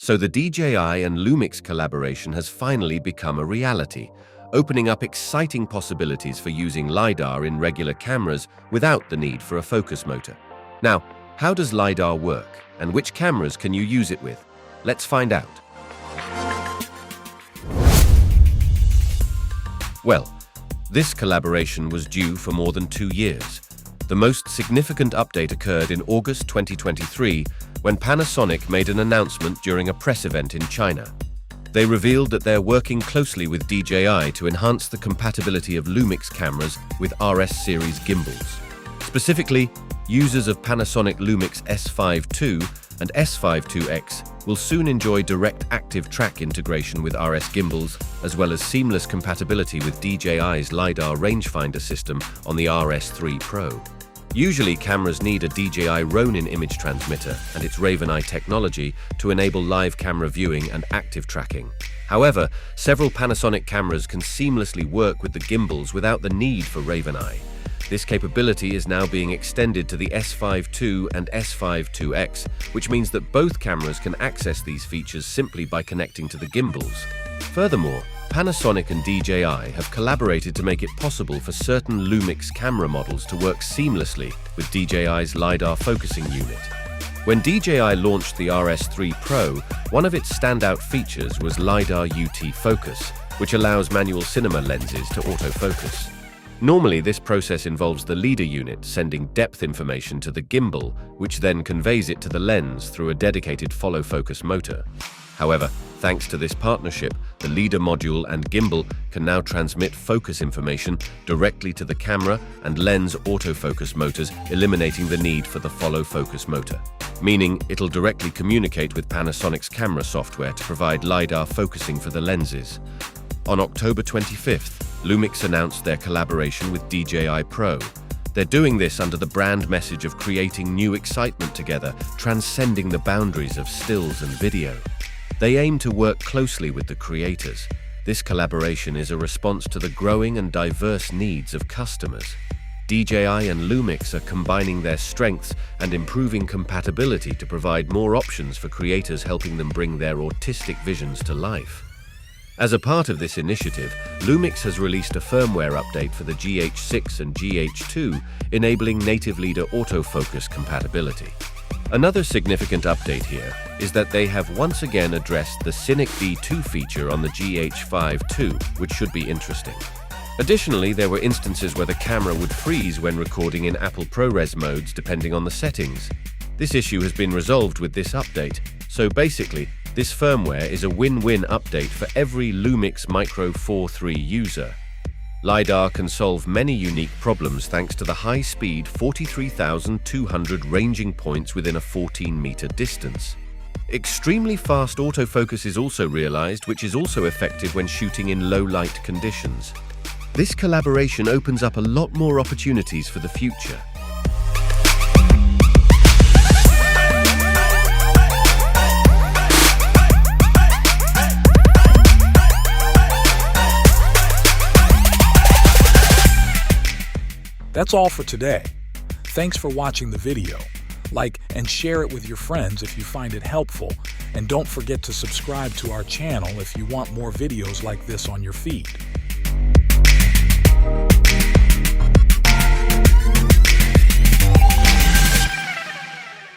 So the DJI and Lumix collaboration has finally become a reality, opening up exciting possibilities for using LiDAR in regular cameras without the need for a focus motor. Now, how does LiDAR work, and which cameras can you use it with? Let's find out. Well, this collaboration was due for more than 2 years. The most significant update occurred in August 2023 when Panasonic made an announcement during a press event in China. They revealed that they're working closely with DJI to enhance the compatibility of Lumix cameras with RS series gimbals. Specifically, users of Panasonic Lumix S5 II and S5 IIX will soon enjoy direct active track integration with RS gimbals, as well as seamless compatibility with DJI's LiDAR rangefinder system on the RS3 Pro. Usually, cameras need a DJI Ronin image transmitter and its RavenEye technology to enable live camera viewing and active tracking. However, several Panasonic cameras can seamlessly work with the gimbals without the need for RavenEye. This capability is now being extended to the S5 II and S5 IIX, which means that both cameras can access these features simply by connecting to the gimbals. Furthermore, Panasonic and DJI have collaborated to make it possible for certain Lumix camera models to work seamlessly with DJI's LiDAR focusing unit. When DJI launched the RS3 Pro, one of its standout features was LiDAR UT focus, which allows manual cinema lenses to autofocus. Normally, this process involves the LiDAR unit sending depth information to the gimbal, which then conveys it to the lens through a dedicated follow-focus motor. However, thanks to this partnership, the LiDAR module and gimbal can now transmit focus information directly to the camera and lens autofocus motors, eliminating the need for the follow-focus motor, meaning it'll directly communicate with Panasonic's camera software to provide LiDAR focusing for the lenses. On October 25th, Lumix announced their collaboration with DJI Pro. They're doing this under the brand message of creating new excitement together, transcending the boundaries of stills and video. They aim to work closely with the creators. This collaboration is a response to the growing and diverse needs of customers. DJI and Lumix are combining their strengths and improving compatibility to provide more options for creators, helping them bring their artistic visions to life. As a part of this initiative, Lumix has released a firmware update for the GH6 and GH2, enabling native LiDAR autofocus compatibility. Another significant update here is that they have once again addressed the Scenic D2 feature on the GH5 II, which should be interesting. Additionally, there were instances where the camera would freeze when recording in Apple ProRes modes depending on the settings. This issue has been resolved with this update, so basically, this firmware is a win-win update for every Lumix Micro 4.3 user. LiDAR can solve many unique problems thanks to the high-speed 43,200 ranging points within a 14-meter distance. Extremely fast autofocus is also realized, which is also effective when shooting in low-light conditions. This collaboration opens up a lot more opportunities for the future. That's all for today. Thanks for watching the video. Like and share it with your friends if you find it helpful, and don't forget to subscribe to our channel if you want more videos like this on your feed.